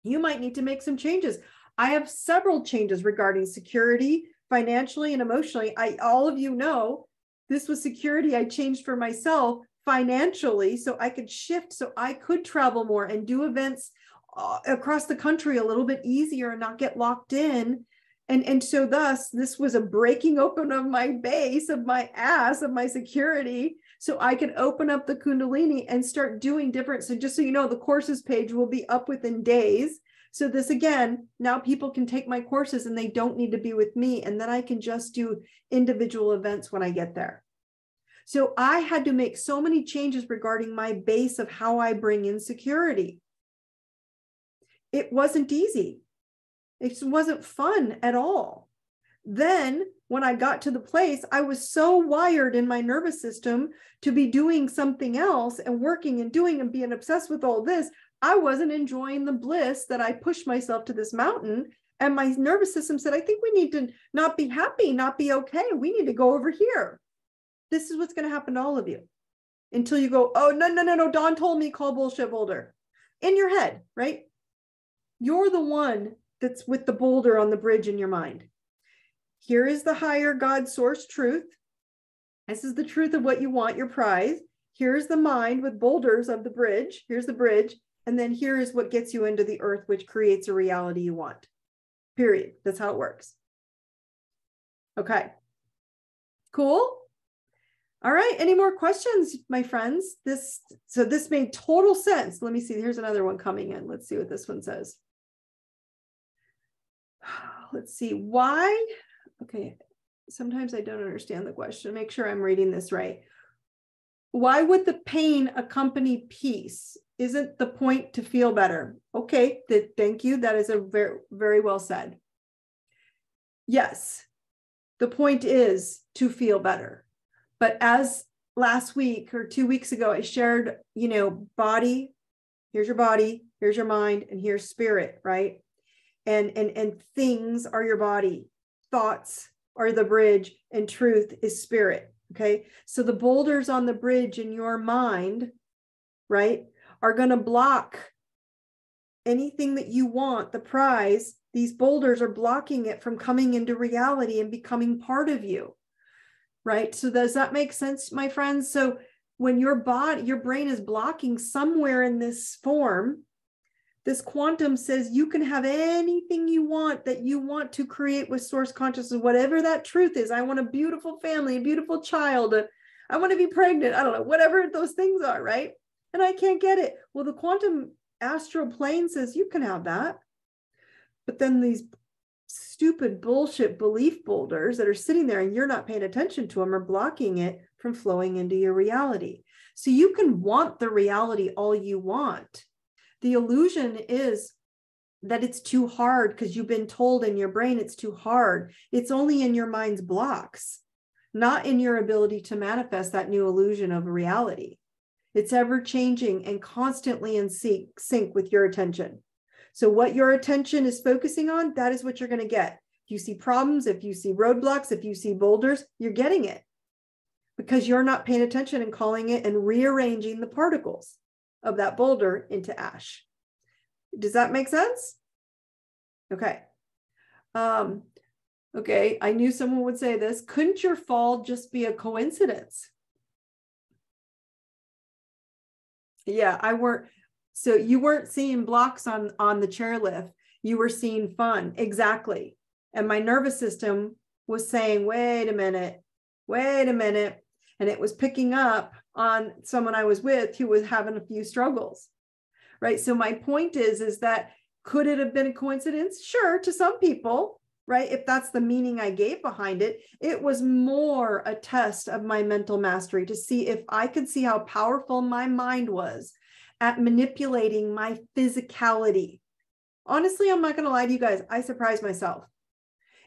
You might need to make some changes. I have several changes regarding security, financially and emotionally. All of you know, this was security I changed for myself financially so I could shift, so I could travel more and do events across the country a little bit easier and not get locked in. And so thus, this was a breaking open of my base, of my ass, of my security, so I could open up the Kundalini and start doing different. So just so you know, the courses page will be up within days. So this, again, now people can take my courses and they don't need to be with me. And then I can just do individual events when I get there. So I had to make so many changes regarding my base of how I bring in security. It wasn't easy. It wasn't fun at all. Then when I got to the place, I was so wired in my nervous system to be doing something else and working and doing and being obsessed with all this. I wasn't enjoying the bliss that I pushed myself to this mountain. And my nervous system said, I think we need to not be happy, not be okay. We need to go over here. This is what's going to happen to all of you until you go, oh, no. Dawn told me call bullshit boulder in your head, right? You're the one that's with the boulder on the bridge in your mind. Here is the higher God source truth. This is the truth of what you want, your prize. Here's the mind with boulders of the bridge. Here's the bridge. And then here is what gets you into the earth, which creates a reality you want. Period. That's how it works. Okay. Cool. All right. Any more questions, my friends? So this made total sense. Let me see. Here's another one coming in. Let's see what this one says. Let's see. Why? Okay. Sometimes I don't understand the question. Make sure I'm reading this right. Why would the pain accompany peace? Isn't the point to feel better? Okay. Thank you. That is a very, very well said. Yes. The point is to feel better. But as last week or 2 weeks ago, I shared, body, here's your body, here's your mind, and here's spirit, right? And things are your body, thoughts are the bridge, and truth is spirit, okay? So the boulders on the bridge in your mind, right, are going to block anything that you want, the prize. These boulders are blocking it from coming into reality and becoming part of you. Right? So does that make sense, my friends? So when your brain is blocking somewhere in this form, this quantum says you can have anything you want that you want to create with source consciousness, whatever that truth is. I want a beautiful family, a beautiful child. I want to be pregnant. I don't know, whatever those things are, right? And I can't get it. Well, the quantum astral plane says you can have that. But then these stupid bullshit belief boulders that are sitting there and you're not paying attention to them are blocking it from flowing into your reality. So you can want the reality all you want. The illusion is that it's too hard because you've been told in your brain it's too hard. It's only in your mind's blocks, not in your ability to manifest that new illusion of reality. It's ever changing and constantly in sync with your attention. So what your attention is focusing on, that is what you're going to get. If you see problems, if you see roadblocks, if you see boulders, you're getting it because you're not paying attention and calling it and rearranging the particles of that boulder into ash. Does that make sense? Okay. Okay. I knew someone would say this. Couldn't your fall just be a coincidence? Yeah, So you weren't seeing blocks on the chairlift. You were seeing fun. Exactly. And my nervous system was saying, wait a minute. And it was picking up on someone I was with who was having a few struggles, right? So my point is that could it have been a coincidence? Sure, to some people, right? If that's the meaning I gave behind it, it was more a test of my mental mastery to see if I could see how powerful my mind was at manipulating my physicality. Honestly, I'm not going to lie to you guys. I surprised myself.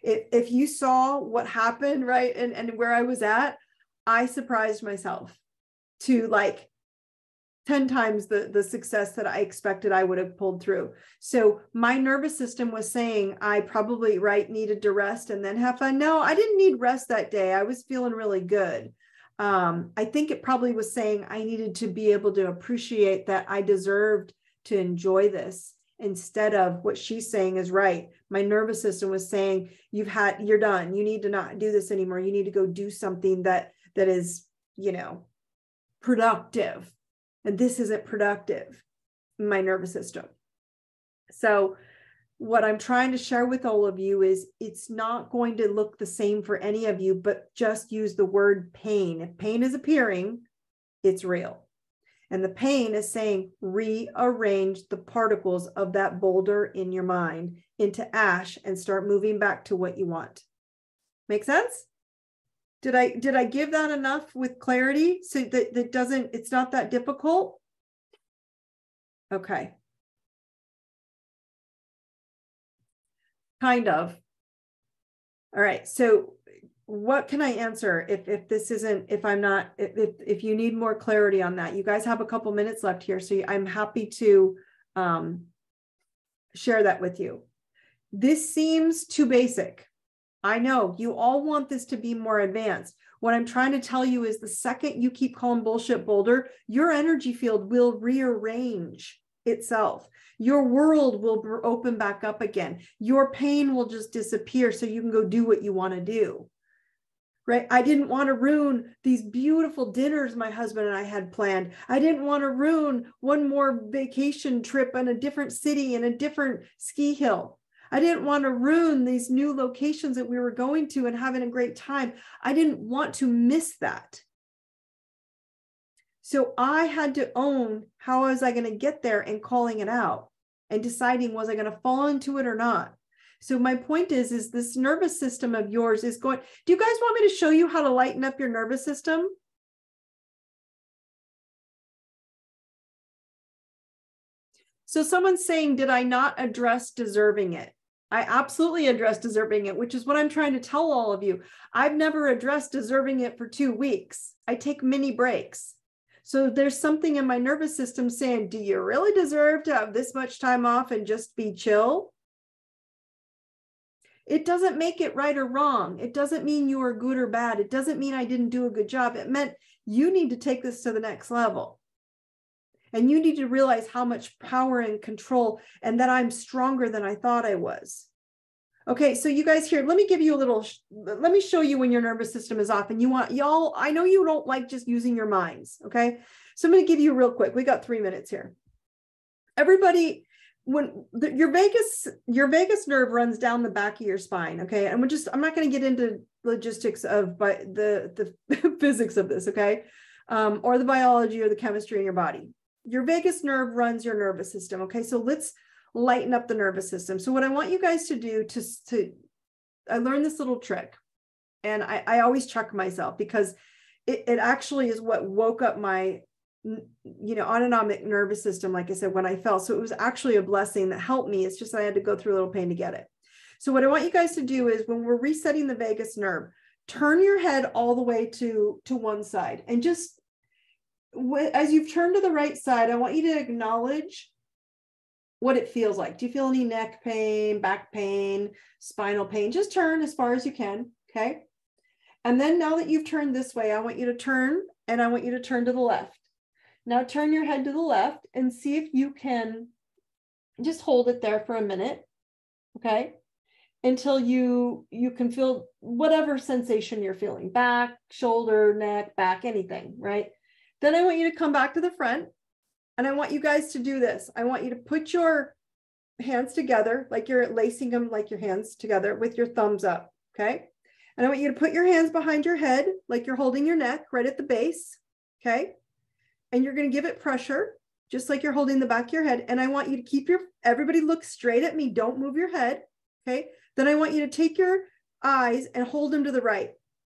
If you saw what happened, right, and where I was at, I surprised myself to like 10 times the success that I expected I would have pulled through. So my nervous system was saying I probably, needed to rest and then have fun. No, I didn't need rest that day. I was feeling really good. I think it probably was saying I needed to be able to appreciate that I deserved to enjoy this instead of what she's saying is right. My nervous system was saying, you're done. You need to not do this anymore. You need to go do something that is, productive. And this isn't productive in my nervous system. So what I'm trying to share with all of you is it's not going to look the same for any of you, but just use the word pain. If pain is appearing, it's real. And the pain is saying, rearrange the particles of that boulder in your mind into ash and start moving back to what you want. Make sense? Did I give that enough with clarity so that it's not that difficult? Okay. Kind of. All right. So what can I answer if you need more clarity on that? You guys have a couple minutes left here, so I'm happy to share that with you. This seems too basic. I know you all want this to be more advanced. What I'm trying to tell you is the second you keep calling bullshit boulder, your energy field will rearrange itself. Your world will open back up again. Your pain will just disappear so you can go do what you want to do. Right? I didn't want to ruin these beautiful dinners my husband and I had planned. I didn't want to ruin one more vacation trip in a different city and a different ski hill. I didn't want to ruin these new locations that we were going to and having a great time. I didn't want to miss that. So I had to own how was I going to get there and calling it out and deciding, was I going to fall into it or not? So my point is this nervous system of yours is going, do you guys want me to show you how to lighten up your nervous system? So someone's saying, did I not address deserving it? I absolutely addressed deserving it, which is what I'm trying to tell all of you. I've never addressed deserving it for 2 weeks. I take mini breaks. So there's something in my nervous system saying, do you really deserve to have this much time off and just be chill? It doesn't make it right or wrong. It doesn't mean you are good or bad. It doesn't mean I didn't do a good job. It meant you need to take this to the next level. And you need to realize how much power and control and that I'm stronger than I thought I was. Okay, so you guys here, let me give you a little, let me show you when your nervous system is off and you want, y'all, I know you don't like just using your minds, okay? So I'm gonna give you real quick, we got 3 minutes here. Everybody, your vagus nerve runs down the back of your spine, okay? And I'm not gonna get into logistics of the physics of this, okay? Or the biology or the chemistry in your body. Your vagus nerve runs your nervous system, okay? So let's lighten up the nervous system. So what I want you guys to do I learned this little trick, and I always check myself because it actually is what woke up my, autonomic nervous system, like I said, when I fell. So it was actually a blessing that helped me. It's just I had to go through a little pain to get it. So what I want you guys to do is when we're resetting the vagus nerve, turn your head all the way to one side, and just as you've turned to the right side, I want you to acknowledge what it feels like. Do you feel any neck pain, back pain, spinal pain? Just turn as far as you can, okay? And then now that you've turned this way, I want you to turn, and I want you to turn to the left. Now turn your head to the left and see if you can just hold it there for a minute, okay? Until you can feel whatever sensation you're feeling, back, shoulder, neck, back, anything, right? Then I want you to come back to the front, and I want you guys to do this. I want you to put your hands together, like you're lacing them, like your hands together with your thumbs up, okay? And I want you to put your hands behind your head, like you're holding your neck right at the base, okay? And you're gonna give it pressure, just like you're holding the back of your head. And I want you to keep everybody look straight at me, don't move your head, okay? Then I want you to take your eyes and hold them to the right.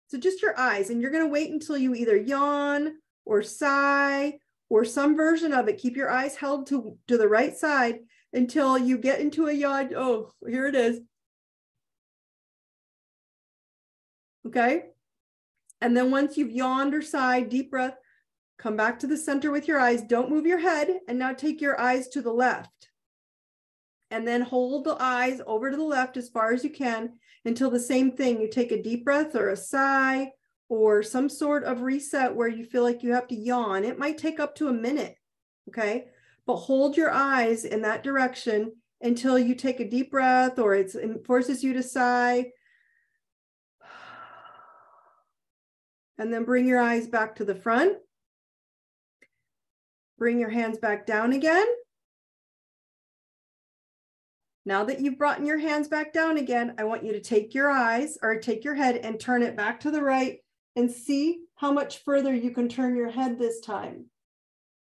So just your eyes, and you're gonna wait until you either yawn or sigh or some version of it. Keep your eyes held to the right side until you get into a yawn. Oh, here it is. Okay. And then once you've yawned or sighed, deep breath, come back to the center with your eyes. Don't move your head. And now take your eyes to the left. And then hold the eyes over to the left as far as you can until the same thing. You take a deep breath or a sigh or some sort of reset where you feel like you have to yawn. It might take up to a minute, okay? But hold your eyes in that direction until you take a deep breath or it forces you to sigh. And then bring your eyes back to the front. Bring your hands back down again. Now that you've brought your hands back down again, I want you to take your eyes or take your head and turn it back to the right and see how much further you can turn your head this time.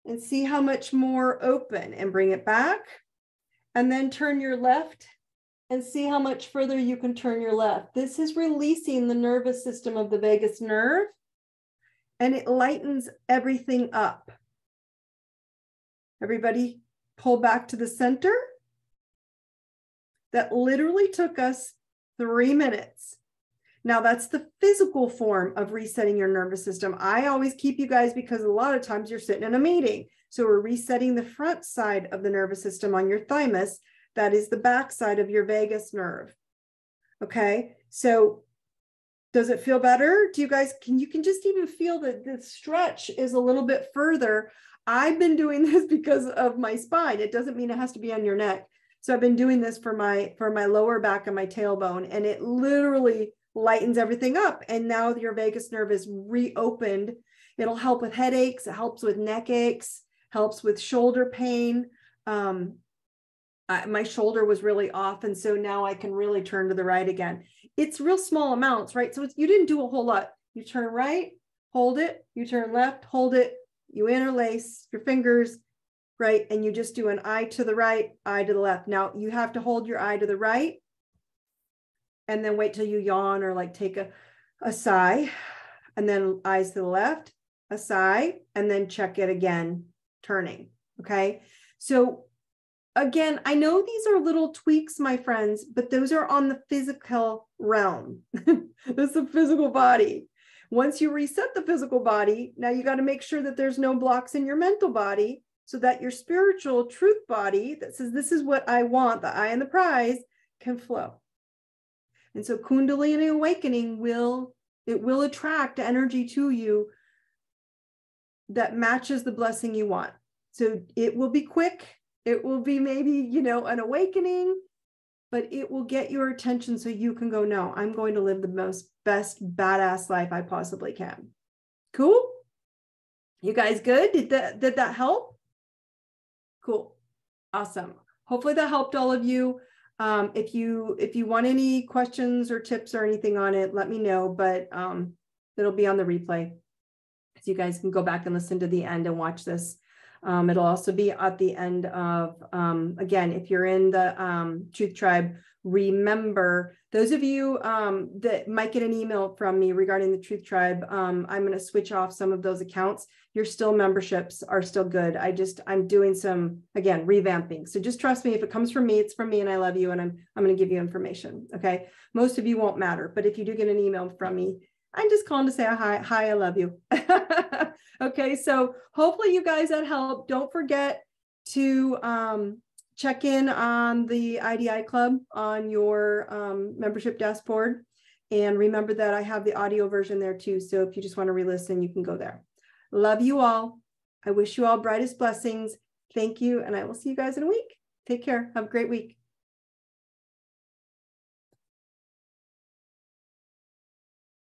And see how much more open, and bring it back. And then turn your left and see how much further you can turn your left. This is releasing the nervous system of the vagus nerve, and it lightens everything up. Everybody pull back to the center. That literally took us 3 minutes. Now that's the physical form of resetting your nervous system. I always keep you guys because a lot of times you're sitting in a meeting. So we're resetting the front side of the nervous system on your thymus. That is the back side of your vagus nerve. Okay, so does it feel better? Do you guys, you can just even feel that the stretch is a little bit further. I've been doing this because of my spine. It doesn't mean it has to be on your neck. So I've been doing this for my lower back and my tailbone, and it literally lightens everything up. And now your vagus nerve is reopened. It'll help with headaches. It helps with neck aches, helps with shoulder pain. My shoulder was really off, and so now I can really turn to the right again. It's real small amounts, right? So you didn't do a whole lot. You turn right, hold it. You turn left, hold it. You interlace your fingers, right? And you just do an eye to the right, eye to the left. Now you have to hold your eye to the right and then wait till you yawn or like take a sigh, and then eyes to the left, a sigh, and then check it again, turning, okay? So again, I know these are little tweaks, my friends, but those are on the physical realm. That's the physical body. Once you reset the physical body, now you got to make sure that there's no blocks in your mental body so that your spiritual truth body that says, this is what I want, the I and the prize, can flow. And so Kundalini awakening will attract energy to you that matches the blessing you want. So it will be quick. It will be maybe, an awakening, but it will get your attention so you can go, no, I'm going to live the best badass life I possibly can. Cool? You guys good? Did that help? Cool. Awesome. Hopefully that helped all of you. If you want any questions or tips or anything on it, let me know, but it'll be on the replay. So you guys can go back and listen to the end and watch this. It'll also be at the end of, again, if you're in the Truth Tribe, remember, those of you that might get an email from me regarding the Truth Tribe, I'm going to switch off some of those accounts. Your memberships are still good. I'm doing some, again, revamping. So just trust me. If it comes from me, it's from me, and I love you, and I'm going to give you information. Okay. Most of you won't matter, but if you do get an email from me, I'm just calling to say hi, I love you. Okay, so hopefully you guys that helped. Don't forget to check in on the IDI Club on your membership dashboard. And remember that I have the audio version there too. So if you just want to re-listen, you can go there. Love you all. I wish you all brightest blessings. Thank you. And I will see you guys in a week. Take care. Have a great week.